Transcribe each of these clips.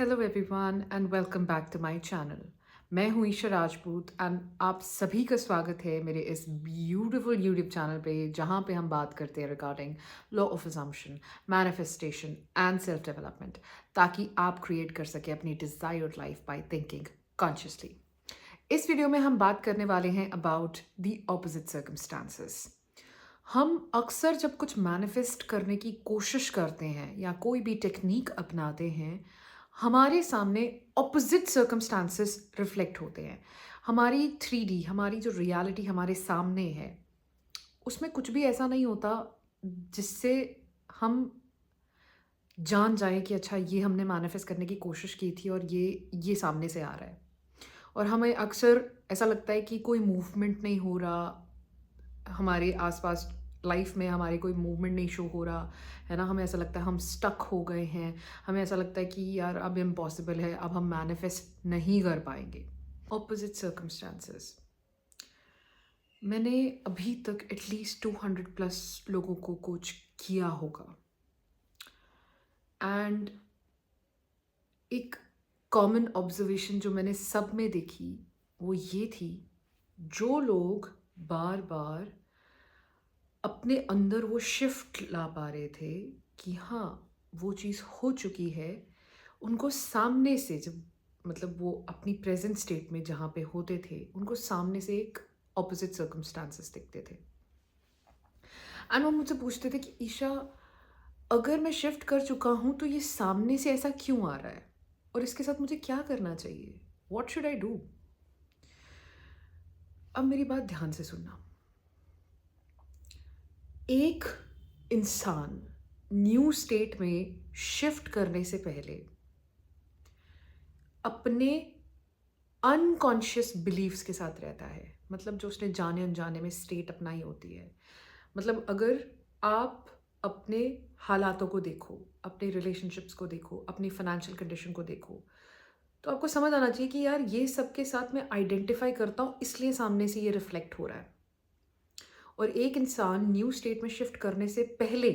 Hello everyone and welcome back to my channel. मैं हूं Isha Rajput and आप सभी का स्वागत है मेरे इस ब्यूटीफुल यूट्यूब चैनल पे जहां पे हम बात करते हैं regarding law of assumption, manifestation and self development, ताकि आप क्रिएट कर सके अपनी desired life by thinking consciously. इस वीडियो में हम बात करने वाले हैं अबाउट द ऑपोजिट सर्कमस्टांसेस। हम अक्सर जब कुछ मैनिफेस्ट करने की कोशिश करते हैं या कोई भी टेक्निक अपनाते हैं, हमारे सामने ऑपोजिट सर्कमस्टांसेस रिफ्लेक्ट होते हैं। हमारी 3D, हमारी जो रियलिटी हमारे सामने है, उसमें कुछ भी ऐसा नहीं होता जिससे हम जान जाएं कि अच्छा ये हमने मैनिफेस्ट करने की कोशिश की थी और ये सामने से आ रहा है। और हमें अक्सर ऐसा लगता है कि कोई मूवमेंट नहीं हो रहा हमारे आसपास, लाइफ में हमारे कोई मूवमेंट नहीं शो हो रहा है ना। हमें ऐसा लगता है हम स्टक हो गए हैं, हमें ऐसा लगता है कि यार अब इम्पॉसिबल है, अब हम मैनिफेस्ट नहीं कर पाएंगे। ऑपोजिट सर्कमस्टांसेस, मैंने अभी तक एटलीस्ट 200 प्लस लोगों को कोच किया होगा एंड एक कॉमन ऑब्जर्वेशन जो मैंने सब में देखी वो ये थी, जो लोग बार बार अपने अंदर वो शिफ्ट ला पा रहे थे कि हाँ वो चीज़ हो चुकी है, उनको सामने से जब मतलब वो अपनी प्रेजेंट स्टेट में जहाँ पे होते थे उनको सामने से एक ऑपोजिट सर्कमस्टांसेस दिखते थे। एंड वो मुझसे पूछते थे कि ईशा, अगर मैं शिफ्ट कर चुका हूँ तो ये सामने से ऐसा क्यों आ रहा है और इसके साथ मुझे क्या करना चाहिए, वॉट शुड आई डू। अब मेरी बात ध्यान से सुनना। एक इंसान न्यू स्टेट में शिफ्ट करने से पहले अपने अनकॉन्शियस बिलीव्स के साथ रहता है, मतलब जो उसने जाने अनजाने में स्टेट अपनाई होती है। मतलब अगर आप अपने हालातों को देखो, अपने रिलेशनशिप्स को देखो, अपनी फाइनेंशियल कंडीशन को देखो, तो आपको समझ आना चाहिए कि यार ये सब के साथ मैं आइडेंटिफाई करता हूँ, इसलिए सामने से ये रिफ्लेक्ट हो रहा है। और एक इंसान न्यू स्टेट में शिफ्ट करने से पहले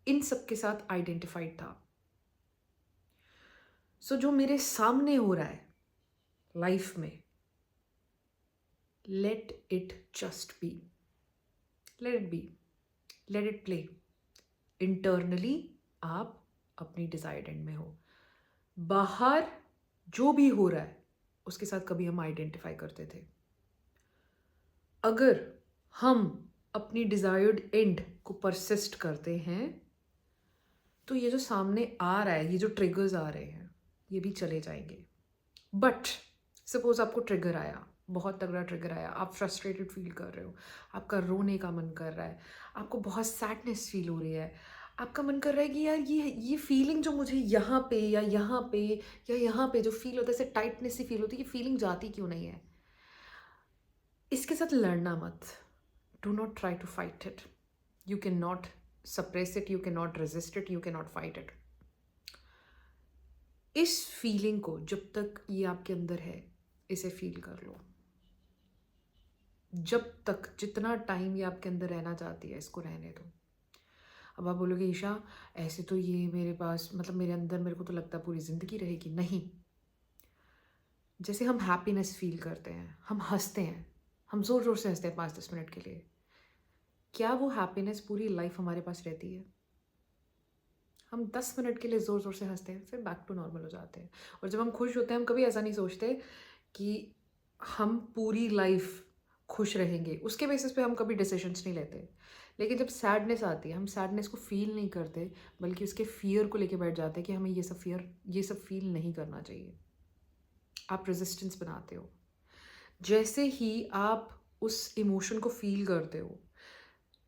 इन सब के साथ आइडेंटिफाइड था। सो जो मेरे सामने हो रहा है लाइफ में, let it just be, let it be, let it play. Internally आप अपनी डिजायर्ड एंड में हो, बाहर जो भी हो रहा है उसके साथ कभी हम आइडेंटिफाई करते थे। अगर हम अपनी डिजायर्ड एंड को परसिस्ट करते हैं तो ये जो सामने आ रहा है, ये जो ट्रिगर्स आ रहे हैं, ये भी चले जाएंगे। बट सपोज आपको ट्रिगर आया, बहुत तगड़ा ट्रिगर आया, आप फ्रस्ट्रेटेड फील कर रहे हो, आपका रोने का मन कर रहा है, आपको बहुत सैडनेस फील हो रही है, आपका मन कर रहा है कि यार ये फीलिंग जो मुझे यहाँ पे या यहाँ पे या यहाँ पे जो फील होता है, ऐसे टाइटनेस सी फील होती है, ये फीलिंग जाती क्यों नहीं है। इसके साथ लड़ना मत। Do not try to fight it. You can not suppress it, you can not resist it, you can not fight it. इस फीलिंग को जब तक ये आपके अंदर है, इसे फील कर लो। जब तक जितना टाइम ये आपके अंदर रहना चाहती है, इसको रहने दो। अब आप बोलोगे ईशा ऐसे तो ये मेरे पास, मतलब मेरे अंदर मेरे को तो लगता है पूरी ज़िंदगी रहेगी। नहीं, जैसे हम हैप्पीनेस फील करते हैं, हम हंसते हैं, हम ज़ोर ज़ोर से हंसते हैं 5-10 मिनट के लिए, क्या वो हैप्पीनेस पूरी लाइफ हमारे पास रहती है? हम 10 मिनट के लिए ज़ोर ज़ोर से हंसते हैं, फिर बैक टू नॉर्मल हो जाते हैं। और जब हम खुश होते हैं, हम कभी ऐसा नहीं सोचते कि हम पूरी लाइफ खुश रहेंगे, उसके बेसिस पे हम कभी डिसीजंस नहीं लेते। लेकिन जब सैडनेस आती है, हम सैडनेस को फील नहीं करते, बल्कि उसके फियर को लेके बैठ जाते हैं कि हमें ये सब फील नहीं करना चाहिए। आप रेजिस्टेंस बनाते हो। जैसे ही आप उस इमोशन को फील करते हो,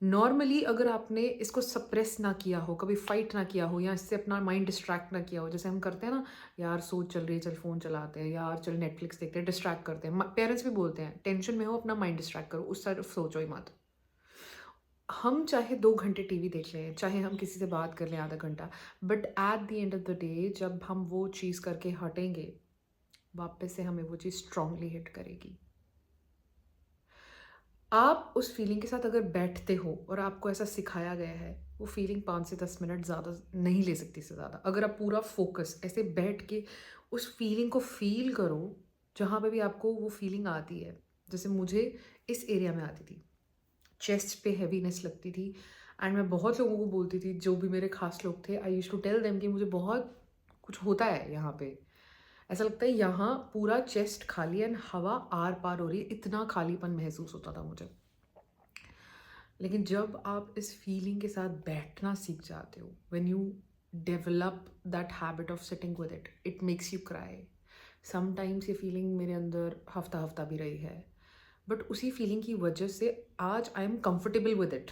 नॉर्मली अगर आपने इसको सप्रेस ना किया हो, कभी फाइट ना किया हो, या इससे अपना माइंड डिस्ट्रैक्ट ना किया हो, जैसे हम करते हैं ना, यार सोच चल रही है, चल फ़ोन चलाते हैं, यार चल नेटफ्लिक्स देखते हैं, डिस्ट्रैक्ट करते हैं। पेरेंट्स भी बोलते हैं टेंशन में हो अपना माइंड डिस्ट्रैक्ट करो, उस तरफ सोचो ही मत। हम चाहे 2 घंटे टीवी देख लें, चाहे हम किसी से बात कर लें आधा घंटा, but at the end of the day जब हम वो चीज़ करके हटेंगे, वापस से हमें वो चीज़ स्ट्रांगली हिट करेगी। आप उस फीलिंग के साथ अगर बैठते हो और आपको ऐसा सिखाया गया है, वो फीलिंग 5 से 10 मिनट ज़्यादा नहीं ले सकती से ज़्यादा। अगर आप पूरा फोकस ऐसे बैठ के उस फीलिंग को फील करो, जहाँ पे भी आपको वो फीलिंग आती है, जैसे मुझे इस एरिया में आती थी, चेस्ट पे हैवीनेस लगती थी, एंड मैं बहुत लोगों को बोलती थी, जो भी मेरे खास लोग थे, I used to tell them कि मुझे बहुत कुछ होता है यहाँ पे, ऐसा लगता है यहाँ पूरा चेस्ट खाली है एंड हवा आर पार हो रही है, इतना खालीपन महसूस होता था मुझे। लेकिन जब आप इस फीलिंग के साथ बैठना सीख जाते हो, when you develop that habit of sitting with it, it makes you cry. Sometimes ये फीलिंग मेरे अंदर हफ्ता हफ्ता भी रही है, बट उसी फीलिंग की वजह से आज I am comfortable with it.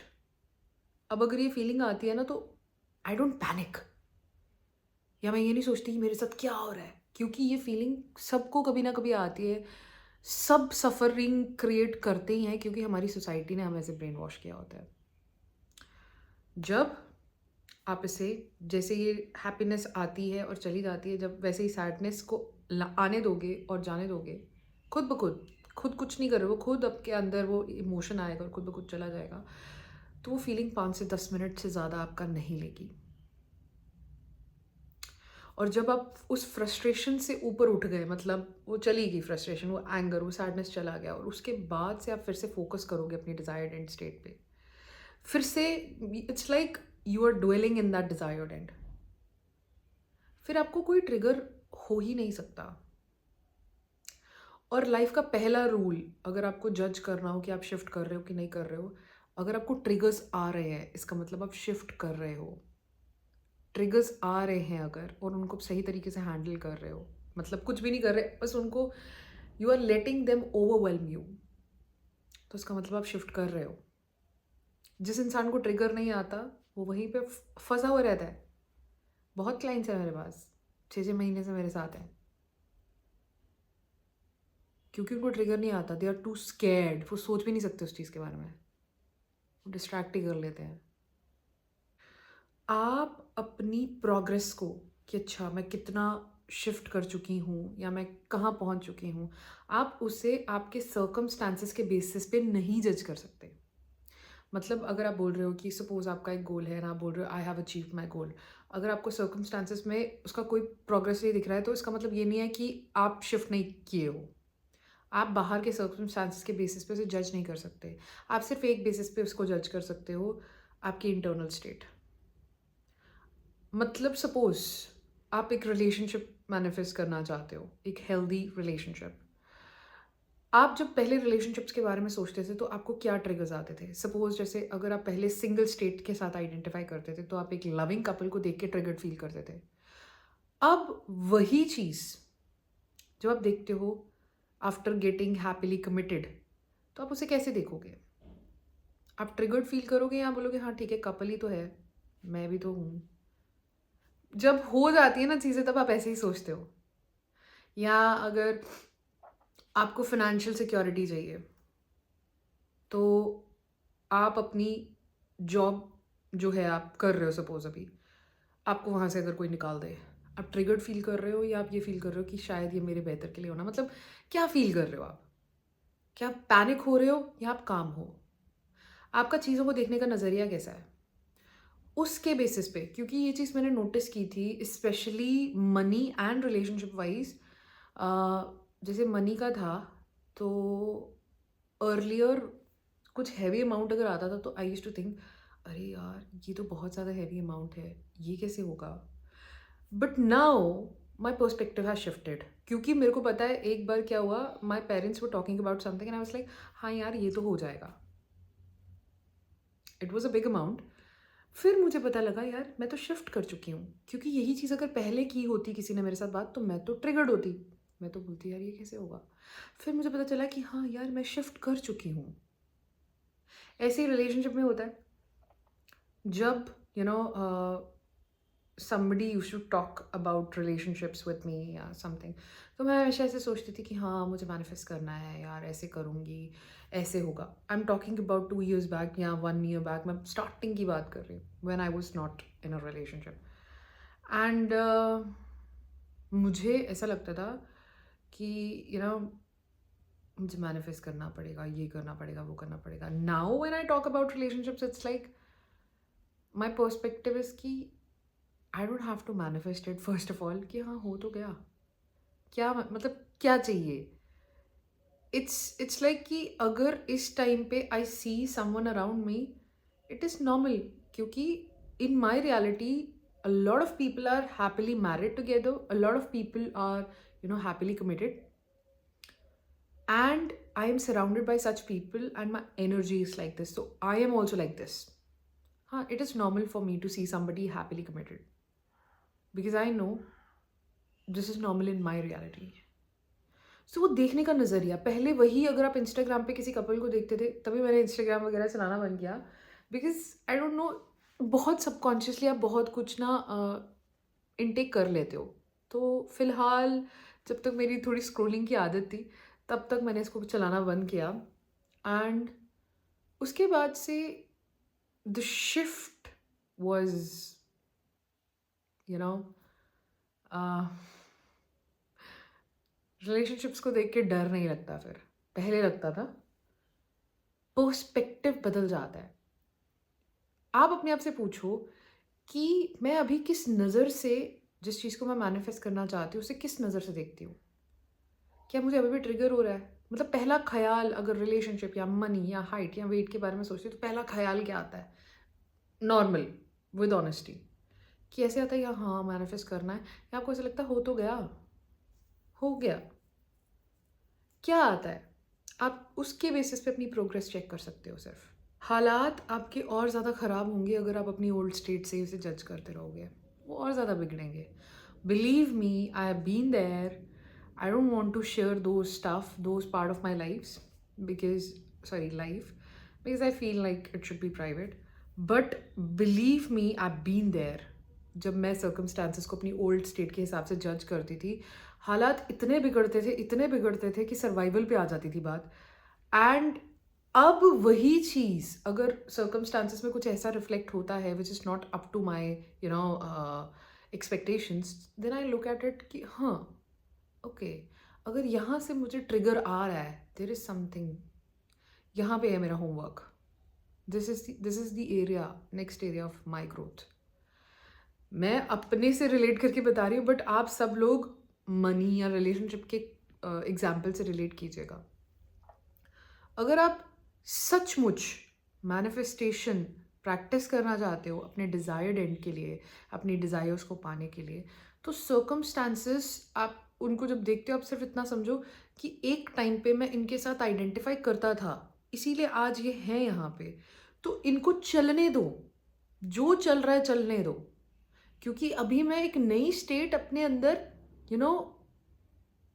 अब अगर ये फीलिंग आती है ना, तो आई डोंट पैनिक, या मैं ये नहीं सोचती कि मेरे साथ क्या हो रहा है, क्योंकि ये फीलिंग सबको कभी ना कभी आती है। सब सफरिंग क्रिएट करते ही हैं, क्योंकि हमारी सोसाइटी ने हमें ऐसे ब्रेन वॉश किया होता है। जब आप इसे, जैसे ये हैप्पीनेस आती है और चली जाती है, जब वैसे ही सैडनेस को आने दोगे और जाने दोगे, खुद ब खुद कुछ नहीं कर रहे हो, खुद आपके अंदर वो इमोशन आएगा और खुद ब खुद चला जाएगा, तो वो फीलिंग 5 से 10 मिनट से ज़्यादा आपका नहीं लेगी। और जब आप उस फ्रस्ट्रेशन से ऊपर उठ गए, मतलब वो चली गई फ्रस्ट्रेशन, वो एंगर, वो सैडनेस चला गया, और उसके बाद से आप फिर से फोकस करोगे अपनी डिजायर्ड एंड स्टेट पे, फिर से it's like you are dwelling in that desired end, फिर आपको कोई ट्रिगर हो ही नहीं सकता। और लाइफ का पहला रूल, अगर आपको जज करना हो कि आप शिफ्ट कर रहे हो कि नहीं कर रहे हो, अगर आपको ट्रिगर्स आ रहे हैं, इसका मतलब आप शिफ्ट कर रहे हो। ट्रिगर्स आ रहे हैं अगर, और उनको सही तरीके से हैंडल कर रहे हो, मतलब कुछ भी नहीं कर रहे, बस उनको you are letting them overwhelm you, तो इसका मतलब आप शिफ्ट कर रहे हो। जिस इंसान को ट्रिगर नहीं आता, वो वहीं पे फंसा हुआ रहता है। बहुत क्लाइंट्स हैं मेरे पास, 6 महीने से मेरे साथ हैं, क्योंकि उनको ट्रिगर नहीं आता, दे आर टू स्कैर्ड, वो सोच भी नहीं सकते उस चीज़ के बारे में, वो डिस्ट्रैक्ट ही कर लेते हैं। आप अपनी प्रोग्रेस को, कि अच्छा मैं कितना शिफ्ट कर चुकी हूँ या मैं कहाँ पहुँच चुकी हूँ, आप उसे आपके सर्कमस्टांसेस के बेसिस पे नहीं जज कर सकते। मतलब अगर आप बोल रहे हो कि सपोज आपका एक गोल है ना, आप बोल रहे हो आई हैव अचीव माई गोल, अगर आपको सर्कमस्टांसेस में उसका कोई प्रोग्रेस नहीं दिख रहा है, तो इसका मतलब ये नहीं है कि आप शिफ्ट नहीं किए हो। आप बाहर के सर्कमस्टांसेस के बेसिस पे उसे जज नहीं कर सकते, आप सिर्फ एक बेसिस पे उसको जज कर सकते हो, आपकी इंटरनल स्टेट। मतलब सपोज आप एक रिलेशनशिप मैनिफेस्ट करना चाहते हो, एक हेल्दी रिलेशनशिप। आप जब पहले रिलेशनशिप्स के बारे में सोचते थे, तो आपको क्या ट्रिगर्स आते थे? सपोज जैसे अगर आप पहले सिंगल स्टेट के साथ आइडेंटिफाई करते थे, तो आप एक लविंग कपल को देख के ट्रिगर्ड फील करते थे। अब वही चीज़ जब आप देखते हो आफ्टर गेटिंग हैप्पीली कमिटेड, तो आप उसे कैसे देखोगे? आप ट्रिगर्ड फील करोगे या बोलोगे हाँ ठीक है, कपल ही तो है, मैं भी तो हूँ? जब हो जाती है ना चीज़ें, तब आप ऐसे ही सोचते हो। या अगर आपको फाइनेंशियल सिक्योरिटी चाहिए, तो आप अपनी जॉब जो है आप कर रहे हो, सपोज अभी आपको वहाँ से अगर कोई निकाल दे, आप ट्रिगर्ड फील कर रहे हो या आप ये फील कर रहे हो कि शायद ये मेरे बेहतर के लिए होना? मतलब क्या फील कर रहे हो आप? क्या आप पैनिक हो रहे हो या आप काम हो? आपका चीज़ों को देखने का नज़रिया कैसा है उसके बेसिस पे? क्योंकि ये चीज़ मैंने नोटिस की थी, specially money and relationship wise. जैसे मनी का था, तो अर्लियर कुछ हैवी अमाउंट अगर आता था, तो आई यूज्ड टू थिंक अरे यार ये तो बहुत ज़्यादा हैवी अमाउंट है, ये कैसे होगा? But now my perspective has shifted, क्योंकि मेरे को पता है एक बार क्या हुआ, my parents were talking about something and I was like हाँ यार ये तो हो जाएगा, it was a big amount. फिर मुझे पता लगा यार मैं तो शिफ्ट कर चुकी हूँ, क्योंकि यही चीज़ अगर पहले की होती किसी ने मेरे साथ बात, तो मैं तो ट्रिगर्ड होती, मैं तो बोलती यार ये कैसे होगा। फिर मुझे पता चला कि हाँ यार मैं शिफ्ट कर चुकी हूँ। ऐसे ही रिलेशनशिप में होता है, जब somebody used to talk about relationships with me या something, तो मैं हमेशा ऐसे सोचती थी कि हाँ मुझे मैनिफेस्ट करना है यार, ऐसे करूँगी, ऐसे होगा। I am talking about 2 years back या 1 year बैक, मैं स्टार्टिंग की बात कर रही हूँ, when I was not in a relationship. And मुझे ऐसा लगता था कि मुझे मैनिफेस्ट करना पड़ेगा, ये करना पड़ेगा, वो करना पड़ेगा। Now when I talk about relationships, it's like my perspective is कि I don't have to manifest it first of all, कि हाँ हो तो गया, क्या मतलब क्या चाहिए। इट्स लाइक कि अगर इस टाइम पे I see someone around me, it is normal, क्योंकि in my reality a lot of people are happily married together, a lot of people are, happily committed, and I am surrounded by such people and my energy is like this, so I am also like this. It is normal for me to see somebody happily committed because I know this is normal in my reality. So वो देखने का नज़रिया, पहले वही अगर आप Instagram पे किसी कपल को देखते थे, तभी मैंने इंस्टाग्राम वगैरह चलाना बंद किया, बिकॉज आई डोंट नो, बहुत सबकॉन्शियसली आप बहुत कुछ ना इनटेक कर लेते हो। तो फिलहाल जब तक मेरी थोड़ी स्क्रोलिंग की आदत थी, तब तक मैंने इसको चलाना बंद किया, एंड उसके बाद से the shift was, you know, relationships को देख के डर नहीं लगता, फिर पहले लगता था। पर्सपेक्टिव बदल जाता है। आप अपने आप से पूछो कि मैं अभी किस नज़र से जिस चीज़ को मैं मैनिफेस्ट करना चाहती हूँ उसे किस नज़र से देखती हूँ। क्या मुझे अभी भी ट्रिगर हो रहा है? मतलब पहला ख्याल अगर रिलेशनशिप या मनी या हाइट या वेट के बारे में सोचती हूँ तो पहला ख्याल क्या आता है? नॉर्मल, विद ऑनेस्टी, कि ऐसे आता है या हाँ मैनिफेस्ट करना है, या आपको ऐसा लगता है हो तो गया, हो गया। क्या आता है? आप उसके बेसिस पे अपनी प्रोग्रेस चेक कर सकते हो। सिर्फ हालात आपके और ज़्यादा ख़राब होंगे अगर आप अपनी ओल्ड स्टेट से उसे जज करते रहोगे, वो और ज़्यादा बिगड़ेंगे। Believe me, I have been there. I don't want to share those stuff, those part of my life because I feel like it should be private, but believe me, I have been there. जब मैं circumstances को अपनी old state के हिसाब से जज करती थी, हालात इतने बिगड़ते थे कि सर्वाइवल पे आ जाती थी बात। एंड अब वही चीज़ अगर सर्कमस्टांसिस में कुछ ऐसा रिफ्लेक्ट होता है which is not up to my expectations, then I look at it कि हाँ ओके, अगर यहाँ से मुझे ट्रिगर आ रहा है, देयर इज़ समथिंग, यहाँ पे है मेरा homework, this is the area, next area of my growth. मैं अपने से रिलेट करके बता रही हूँ, बट आप सब लोग मनी या रिलेशनशिप के एग्जाम्पल से रिलेट कीजिएगा। अगर आप सचमुच मैनिफेस्टेशन प्रैक्टिस करना चाहते हो अपने डिज़ायर्ड एंड के लिए, अपनी डिज़ायर्स को पाने के लिए, तो सर्कमस्टांसेस आप उनको जब देखते हो, आप सिर्फ इतना समझो कि एक टाइम पे मैं इनके साथ आइडेंटिफाई करता था, इसीलिए आज ये हैं यहाँ पे, तो इनको चलने दो, जो चल रहा है चलने दो, क्योंकि अभी मैं एक नई स्टेट अपने अंदर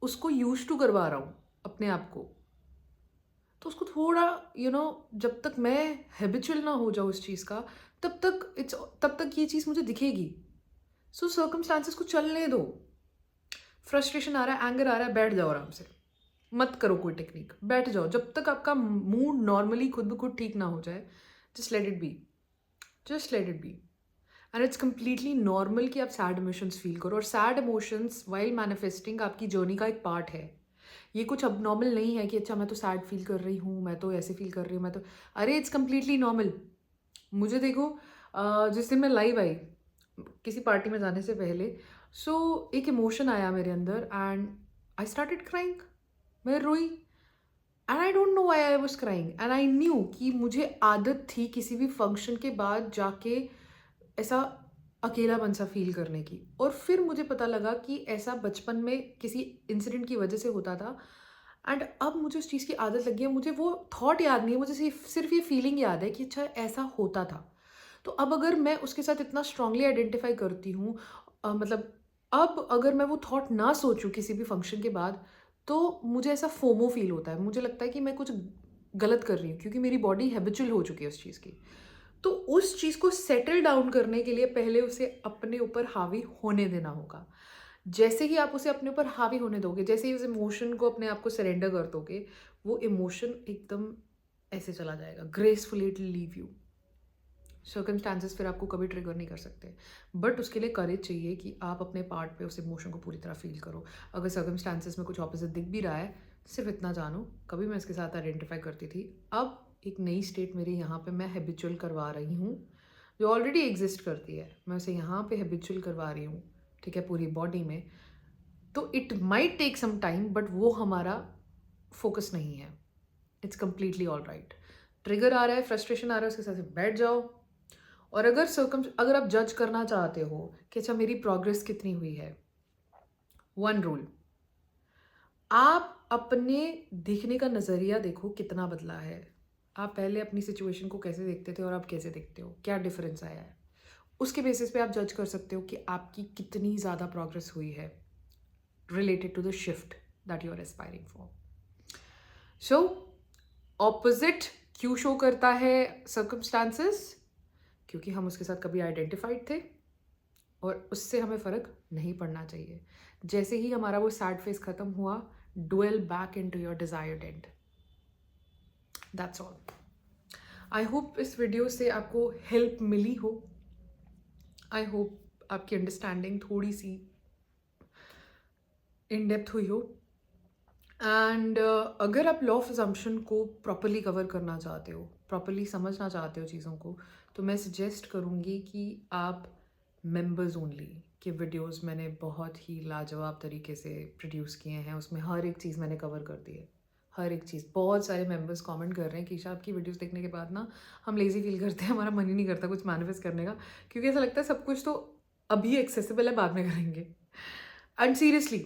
उसको यूज टू करवा रहा हूँ अपने आप को। तो उसको थोड़ा जब तक मैं हैबिचुअल ना हो जाऊँ उस चीज़ का, तब तक ये चीज़ मुझे दिखेगी। सो सर्कमस्टांसेस को चलने दो। फ्रस्ट्रेशन आ रहा है, एंगर आ रहा है, बैठ जाओ आराम से, मत करो कोई टेक्निक, बैठ जाओ जब तक आपका मूड नॉर्मली खुद ब खुद ठीक ना हो जाए। Just let it be, just let it be. And it's completely normal कि आप सैड इमोशंस फील करो, और सैड इमोशंस वाइल मैनिफेस्टिंग आपकी जर्नी का एक पार्ट है। ये कुछ अब नॉर्मल नहीं है कि अच्छा मैं तो सैड फील कर रही हूँ, मैं तो ऐसे फील कर रही हूँ, मैं तो, अरे इट्स कम्प्लीटली नॉर्मल। मुझे देखो, जिस दिन मैं लाइव आई किसी पार्टी में जाने से पहले, सो एक इमोशन आया मेरे अंदर एंड आई स्टार्टेड क्राइंग। मैं रोई, and I don't know why I was crying, and I knew कि मुझे आदत थी किसी भी फंक्शन के बाद जाके ऐसा अकेलापन सा फील करने की। और फिर मुझे पता लगा कि ऐसा बचपन में किसी इंसिडेंट की वजह से होता था, एंड अब मुझे उस चीज़ की आदत लगी है। मुझे वो थॉट याद नहीं है, मुझे सिर्फ ये फीलिंग याद है कि अच्छा ऐसा होता था। तो अब अगर मैं उसके साथ इतना स्ट्रांगली आइडेंटिफाई करती हूँ, मतलब अब अगर मैं वो थॉट ना सोचूं किसी भी फंक्शन के बाद, तो मुझे ऐसा फोमो फील होता है, मुझे लगता है कि मैं कुछ गलत कर रही हूँ, क्योंकि मेरी बॉडी हैबिचुअल हो चुकी है उस चीज़ की। तो उस चीज़ को सेटल डाउन करने के लिए पहले उसे अपने ऊपर हावी होने देना होगा। जैसे ही आप उसे अपने ऊपर हावी होने दोगे, जैसे ही उस इमोशन को अपने आप को सरेंडर कर दोगे, वो इमोशन एकदम ऐसे चला जाएगा, gracefully it will leave you. Circumstances फिर आपको कभी ट्रिगर नहीं कर सकते, बट उसके लिए करेज चाहिए कि आप अपने पार्ट पे उस इमोशन को पूरी तरह फील करो। अगर सर्कमस्टांसेस में कुछ ऑपोजिट दिख भी रहा है, सिर्फ इतना जानो, कभी मैं इसके साथ आइडेंटिफाई करती थी, अब एक नई स्टेट मेरे यहाँ पे मैं हैबिचुअल करवा रही हूँ, जो ऑलरेडी एग्जिस्ट करती है, मैं उसे यहाँ पे हैबिचुअल करवा रही हूँ, ठीक है, पूरी बॉडी में, तो it might take some time, but वो हमारा फोकस नहीं है. It's completely all right. Trigger आ रहा है, फ्रस्ट्रेशन आ रहा है, उसके साथ बैठ जाओ. और अगर आप जज करना चाहते हो कि अच्छा मेरी प्रोग्रेस कितनी हुई है, वन रूल, आप अपने देखने का नज़रिया देखो कितना बदला है. आप पहले अपनी सिचुएशन को कैसे देखते थे और आप कैसे देखते हो, क्या डिफरेंस आया है, उसके बेसिस पे आप जज कर सकते हो कि आपकी कितनी ज़्यादा प्रोग्रेस हुई है related to the shift that you are aspiring for. So opposite क्यों शो करता है सर्कमस्टांसेस? क्योंकि हम उसके साथ कभी आइडेंटिफाइड थे और उससे हमें फ़र्क नहीं पड़ना चाहिए. जैसे ही हमारा वो सैड फेस ख़त्म हुआ, dwell back into your desired end. That's all. I hope इस वीडियो से आपको हेल्प मिली हो. आई होप आपकी अंडरस्टैंडिंग थोड़ी सी इन डेप्थ हुई हो. एंड अगर आप लॉ ऑफ अजम्पशन को प्रॉपरली कवर करना चाहते हो, प्रॉपरली समझना चाहते हो चीज़ों को, तो मैं सजेस्ट करूँगी कि आप मेंबर्स ओनली के वीडियोस मैंने बहुत ही लाजवाब तरीके से प्रोड्यूस किए हैं. उसमें हर एक चीज़ मैंने कवर कर दी है, हर एक चीज़. बहुत सारे मेंबर्स कमेंट कर रहे हैं कि ईशा आपकी वीडियोस देखने के बाद ना हम लेज़ी फील करते हैं, हमारा मन ही नहीं करता कुछ मैनिफेस्ट करने का, क्योंकि ऐसा लगता है सब कुछ तो अभी एक्सेसिबल है, बाद में करेंगे. एंड सीरियसली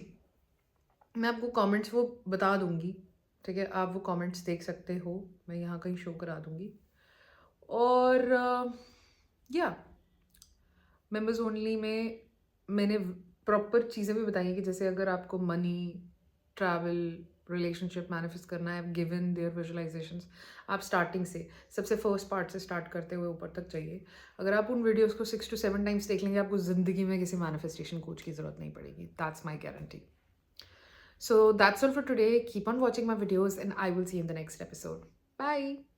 मैं आपको कमेंट्स वो बता दूंगी, ठीक है, आप वो कमेंट्स देख सकते हो, मैं यहाँ कहीं शो करा दूंगी. और या मेंबर्स ओनली में मैंने प्रॉपर चीज़ें भी बताई हैं कि जैसे अगर आपको मनी, ट्रैवल, रिलेशनशिप मैनिफेस्ट करना है, गिवन देयर विजुअलाइजेशंस, आप स्टार्टिंग से सबसे फर्स्ट पार्ट से स्टार्ट करते हुए ऊपर तक चाहिए. अगर आप उन वीडियोस को 6 to 7 टाइम्स देख लेंगे, आपको ज़िंदगी में किसी मैनिफेस्टेशन कोच की ज़रूरत नहीं पड़ेगी. That's my guarantee. So that's all for today. Keep on watching my videos and I will see you in the next episode. Bye.